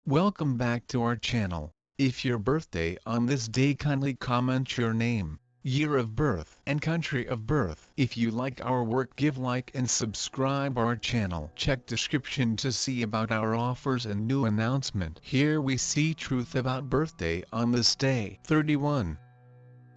Welcome back to our channel. If your birthday on this day, kindly comment your name, year of birth and country of birth. If you like our work, give like and subscribe our channel. Check description to see about our offers and new announcement. Here we see truth about birthday on this day. 31.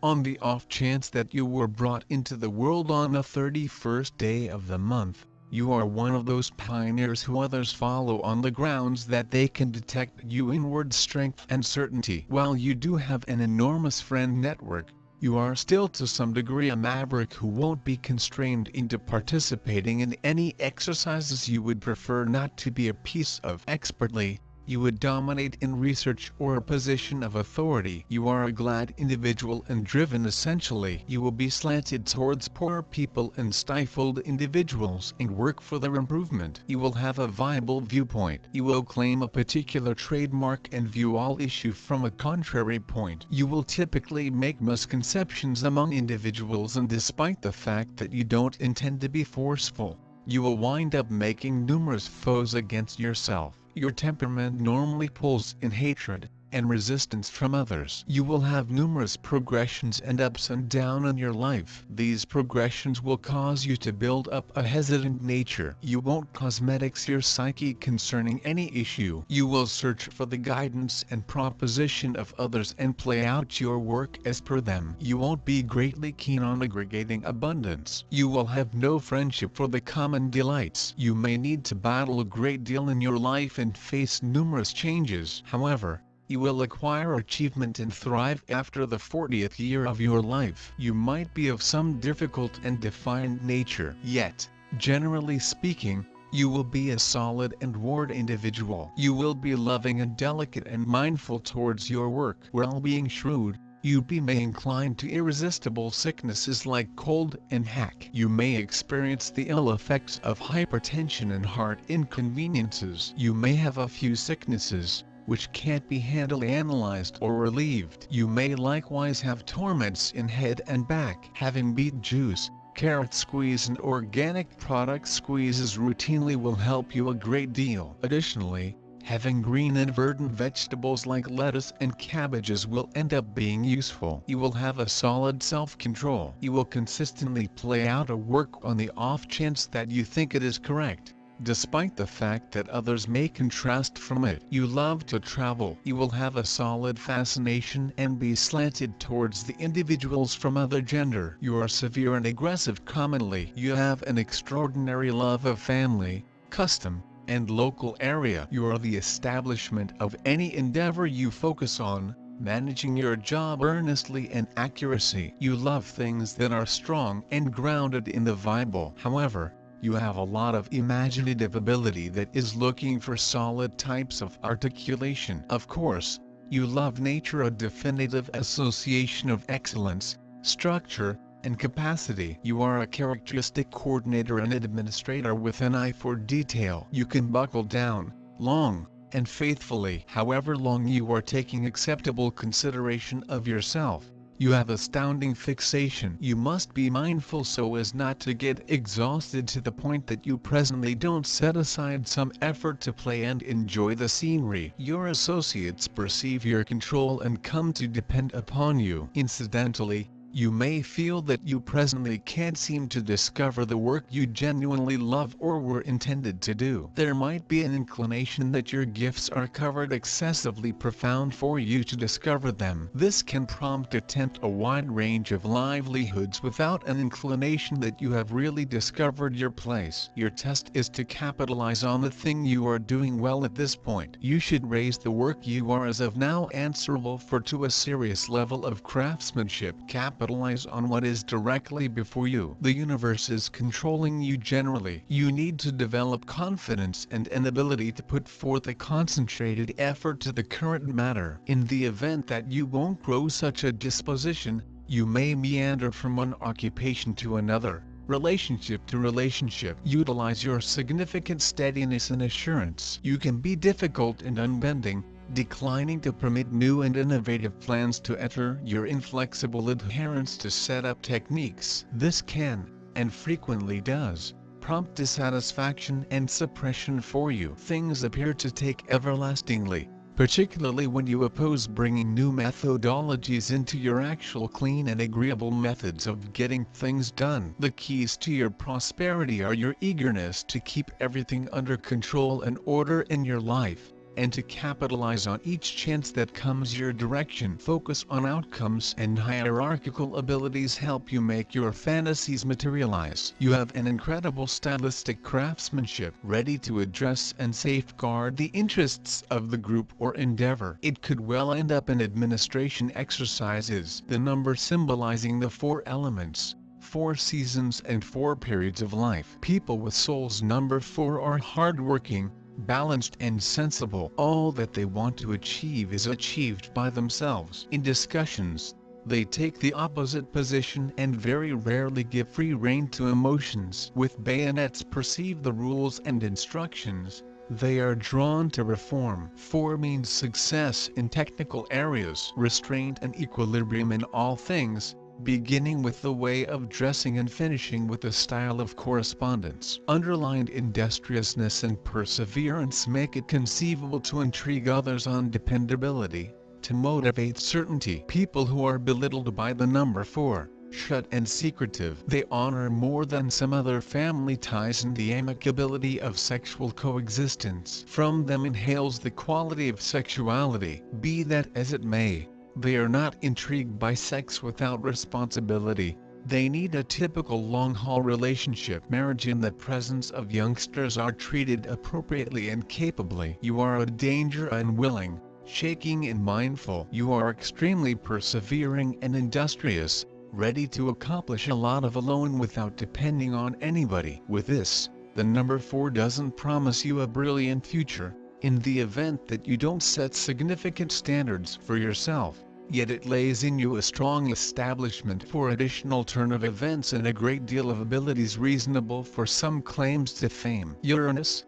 On the off chance that you were brought into the world on the 31st day of the month, you are one of those pioneers who others follow on the grounds that they can detect your inward strength and certainty. While you do have an enormous friend network, you are still to some degree a maverick who won't be constrained into participating in any exercises you would prefer not to be a piece of. Expertly, you would dominate in research or a position of authority. You are a glad individual and driven. Essentially, you will be slanted towards poor people and stifled individuals and work for their improvement. You will have a viable viewpoint. You will claim a particular trademark and view all issue from a contrary point. You will typically make misconceptions among individuals, and despite the fact that you don't intend to be forceful, you will wind up making numerous foes against yourself. Your temperament normally pulls in hatred and resistance from others. You will have numerous progressions and ups and downs in your life. These progressions will cause you to build up a hesitant nature. You won't cosmetics your psyche concerning any issue. You will search for the guidance and proposition of others and play out your work as per them. You won't be greatly keen on aggregating abundance. You will have no friendship for the common delights. You may need to battle a great deal in your life and face numerous changes. However, you will acquire achievement and thrive after the 40th year of your life. You might be of some difficult and defiant nature, yet, generally speaking, you will be a solid and ward individual. You will be loving and delicate and mindful towards your work. While being shrewd, you may incline to irresistible sicknesses like cold and hack. You may experience the ill effects of hypertension and heart inconveniences. You may have a few sicknesses which can't be handily analyzed or relieved. You may likewise have torments in head and back. Having beet juice, carrot squeeze and organic product squeezes routinely will help you a great deal. Additionally, having green and verdant vegetables like lettuce and cabbages will end up being useful. You will have a solid self-control. You will consistently play out a work on the off chance that you think it is correct, despite the fact that others may contrast from it. You love to travel. You will have a solid fascination and be slanted towards the individuals from other gender. You are severe and aggressive commonly. You have an extraordinary love of family, custom, and local area. You are the establishment of any endeavor you focus on, managing your job earnestly and accuracy. You love things that are strong and grounded in the Bible. However, you have a lot of imaginative ability that is looking for solid types of articulation. Of course, you love nature, a definitive association of excellence, structure, and capacity. You are a characteristic coordinator and administrator with an eye for detail. You can buckle down, long, and faithfully. However long you are taking acceptable consideration of yourself, you have astounding fixation. You must be mindful so as not to get exhausted to the point that you presently don't set aside some effort to play and enjoy the scenery. Your associates perceive your control and come to depend upon you. Incidentally, you may feel that you presently can't seem to discover the work you genuinely love or were intended to do. There might be an inclination that your gifts are covered excessively profound for you to discover them. This can prompt attempt a wide range of livelihoods without an inclination that you have really discovered your place. Your test is to capitalize on the thing you are doing well at this point. You should raise the work you are as of now answerable for to a serious level of craftsmanship. Capitalize on what is directly before you. The universe is controlling you generally. You need to develop confidence and an ability to put forth a concentrated effort to the current matter. In the event that you won't grow such a disposition, you may meander from one occupation to another, relationship to relationship. Utilize your significant steadiness and assurance. You can be difficult and unbending, declining to permit new and innovative plans to enter. Your inflexible adherence to set-up techniques. This can, and frequently does, prompt dissatisfaction and suppression for you. Things appear to take everlastingly, particularly when you oppose bringing new methodologies into your actual clean and agreeable methods of getting things done. The keys to your prosperity are your eagerness to keep everything under control and order in your life, and to capitalize on each chance that comes your direction. Focus on outcomes, and hierarchical abilities help you make your fantasies materialize. You have an incredible stylistic craftsmanship, ready to address and safeguard the interests of the group or endeavor. It could well end up in administration exercises. The number symbolizing the 4 elements, 4 seasons and 4 periods of life. People with soul's number 4 are hardworking, balanced and sensible. All that they want to achieve is achieved by themselves. In discussions, they take the opposite position and very rarely give free rein to emotions. With bayonets perceive the rules and instructions, they are drawn to reform. 4 means success in technical areas, restraint and equilibrium in all things, beginning with the way of dressing and finishing with the style of correspondence. Underlined industriousness and perseverance make it conceivable to intrigue others on dependability, to motivate certainty. People who are belittled by the number 4, shut and secretive. They honor more than some other family ties and the amicability of sexual coexistence. From them inhales the quality of sexuality. Be that as it may, they are not intrigued by sex without responsibility. They need a typical long-haul relationship. Marriage in the presence of youngsters are treated appropriately and capably. You are a danger unwilling, shaking and mindful. You are extremely persevering and industrious, ready to accomplish a lot of alone without depending on anybody. With this, the number 4 doesn't promise you a brilliant future, in the event that you don't set significant standards for yourself, yet it lays in you a strong establishment for additional turn of events and a great deal of abilities reasonable for some claims to fame. Uranus.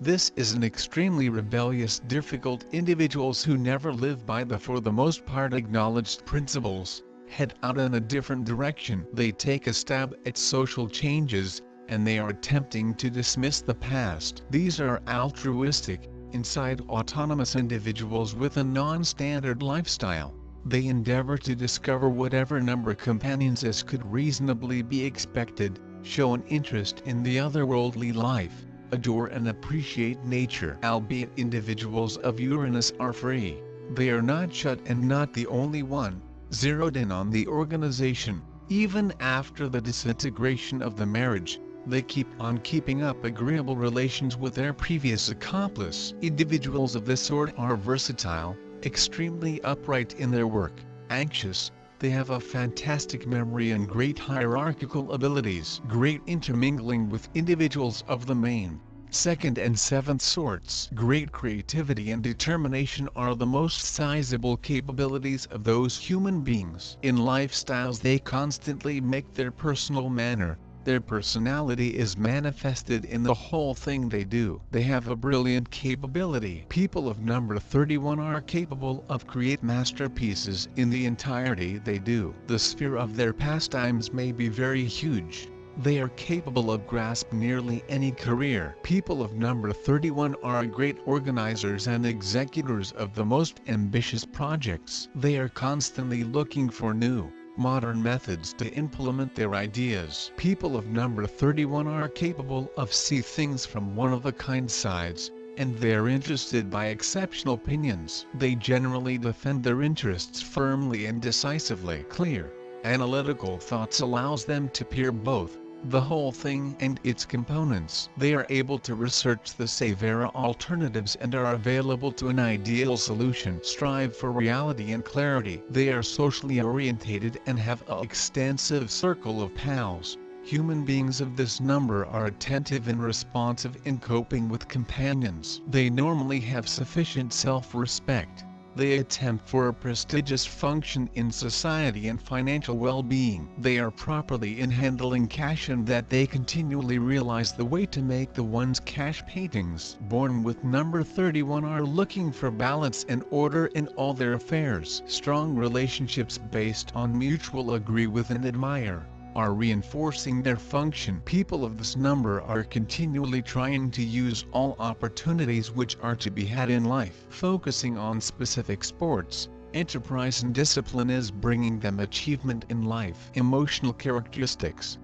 This is an extremely rebellious, difficult individuals who never live by the for the most part acknowledged principles, head out in a different direction. They take a stab at social changes, and they are attempting to dismiss the past. These are altruistic, inside autonomous individuals with a non-standard lifestyle. They endeavor to discover whatever number companions as could reasonably be expected, show an interest in the otherworldly life, adore and appreciate nature. Albeit individuals of Uranus are free, they are not shut and not the only one, zeroed in on the organization. Even after the disintegration of the marriage, they keep on keeping up agreeable relations with their previous accomplice. Individuals of this sort are versatile, extremely upright in their work, anxious, they have a fantastic memory and great hierarchical abilities. Great intermingling with individuals of the main, 2nd and 7th sorts. Great creativity and determination are the most sizable capabilities of those human beings. In lifestyles they constantly make their personal manner. Their personality is manifested in the whole thing they do. They have a brilliant capability. People of number 31 are capable of create masterpieces in the entirety they do. The sphere of their pastimes may be very huge. They are capable of grasp nearly any career. People of number 31 are great organizers and executors of the most ambitious projects. They are constantly looking for new, modern methods to implement their ideas. People of number 31 are capable of see things from one-of-a-kind sides, and they're interested by exceptional opinions. They generally defend their interests firmly and decisively. Clear, analytical thoughts allows them to peer both the whole thing and its components. They are able to research the severe alternatives and are available to an ideal solution. Strive for reality and clarity. They are socially orientated and have an extensive circle of pals. Human beings of this number are attentive and responsive in coping with companions. They normally have sufficient self-respect. They attempt for a prestigious function in society and financial well-being. They are properly in handling cash and that they continually realize the way to make the one's cash paintings. Born with number 31 are looking for balance and order in all their affairs. Strong relationships based on mutual agree with and admire. are reinforcing their function. People of this number are continually trying to use all opportunities which are to be had in life. Focusing on specific sports, enterprise and discipline is bringing them achievement in life. Emotional characteristics.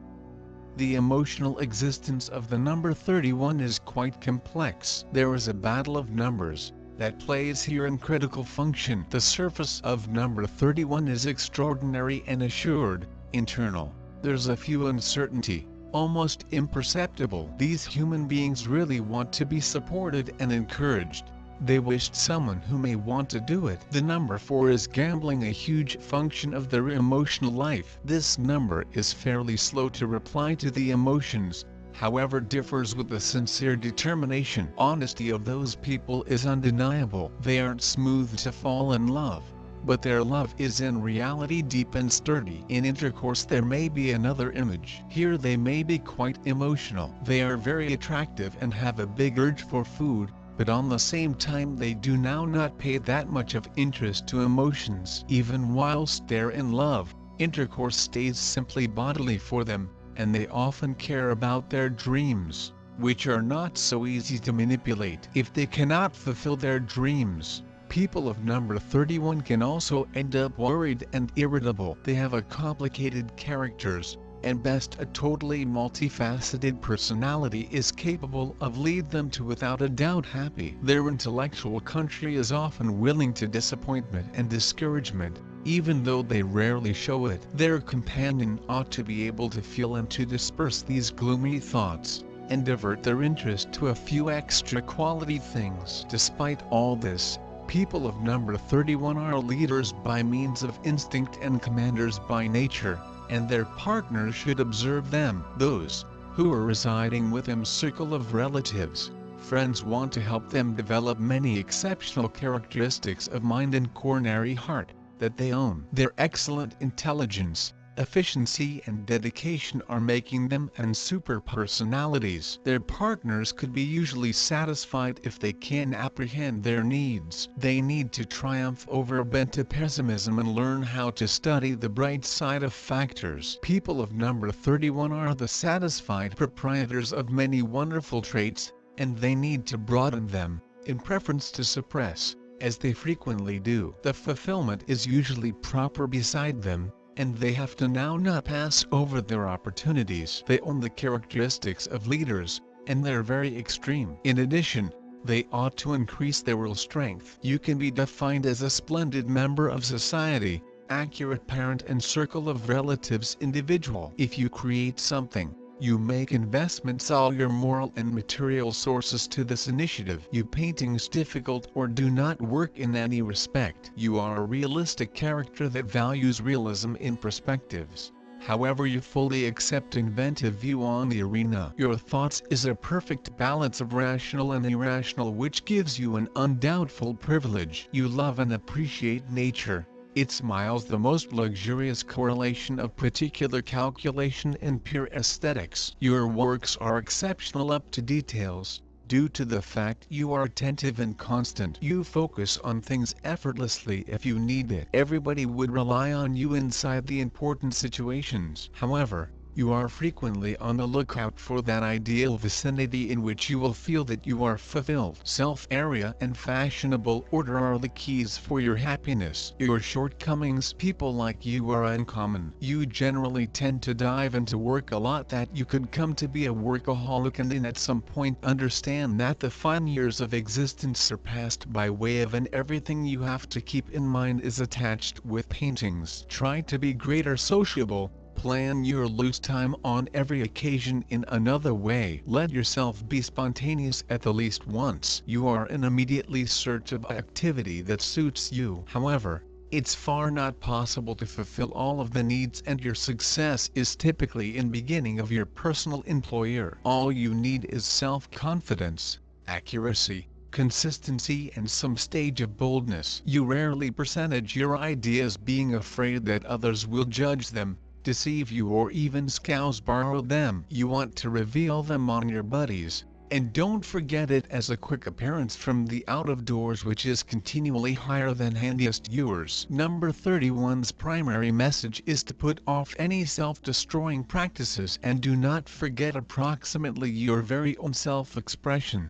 The emotional existence of the number 31 is quite complex. There is a battle of numbers that plays here in critical function. The surface of number 31 is extraordinary and assured, internal. There's a few uncertainty, almost imperceptible. These human beings really want to be supported and encouraged. They wished someone who may want to do it. The number 4 is gambling, a huge function of their emotional life. This number is fairly slow to reply to the emotions, however differs with the sincere determination. Honesty of those people is undeniable. They aren't smooth to fall in love, but their love is in reality deep and sturdy. In intercourse there may be another image. Here they may be quite emotional. They are very attractive and have a big urge for food, but on the same time they do now not pay that much of interest to emotions. Even whilst they're in love, intercourse stays simply bodily for them, and they often care about their dreams, which are not so easy to manipulate. If they cannot fulfill their dreams, people of number 31 can also end up worried and irritable. They have a complicated characters, and best a totally multifaceted personality is capable of lead them to without a doubt happy. Their intellectual country is often willing to disappointment and discouragement, even though they rarely show it. Their companion ought to be able to feel and to disperse these gloomy thoughts, and divert their interest to a few extra quality things. Despite all this, people of number 31 are leaders by means of instinct and commanders by nature, and their partners should observe them. Those who are residing within circle of relatives, friends want to help them develop many exceptional characteristics of mind and coronary heart that they own. Their excellent intelligence, efficiency and dedication are making them and super personalities. Their partners could be usually satisfied if they can apprehend their needs. They need to triumph over a bent to pessimism and learn how to study the bright side of factors. People of number 31 are the satisfied proprietors of many wonderful traits, and they need to broaden them, in preference to suppress, as they frequently do. The fulfillment is usually proper beside them, and they have to now not pass over their opportunities. They own the characteristics of leaders, and they're very extreme. In addition, they ought to increase their will strength. You can be defined as a splendid member of society, accurate parent and circle of relatives individual. If you create something, you make investments all your moral and material sources to this initiative. You paintings difficult or do not work in any respect. You are a realistic character that values realism in perspectives. However, you fully accept inventive view on the arena. Your thoughts is a perfect balance of rational and irrational, which gives you an undoubtful privilege. You love and appreciate nature. It smiles the most luxurious correlation of particular calculation and pure aesthetics. Your works are exceptional up to details, due to the fact you are attentive and constant. You focus on things effortlessly if you need it. Everybody would rely on you inside the important situations. However, you are frequently on the lookout for that ideal vicinity in which you will feel that you are fulfilled. Self-area and fashionable order are the keys for your happiness. Your shortcomings, people like you are uncommon. You generally tend to dive into work a lot, that you could come to be a workaholic and then at some point understand that the fine years of existence are passed by way of, and everything you have to keep in mind is attached with paintings. Try to be greater sociable. Plan your loose time on every occasion in another way. Let yourself be spontaneous at the least once. You are in immediately search of activity that suits you. However, it's far not possible to fulfill all of the needs, and your success is typically in beginning of your personal employer. All you need is self-confidence, accuracy, consistency and some stage of boldness. You rarely present your ideas being afraid that others will judge them, deceive you or even scouse borrow them. You want to reveal them on your buddies, And don't forget it as a quick appearance from the out of doors, which is continually higher than handiest viewers. Number 31's primary message is to put off any self-destroying practices and do not forget approximately your very own self-expression.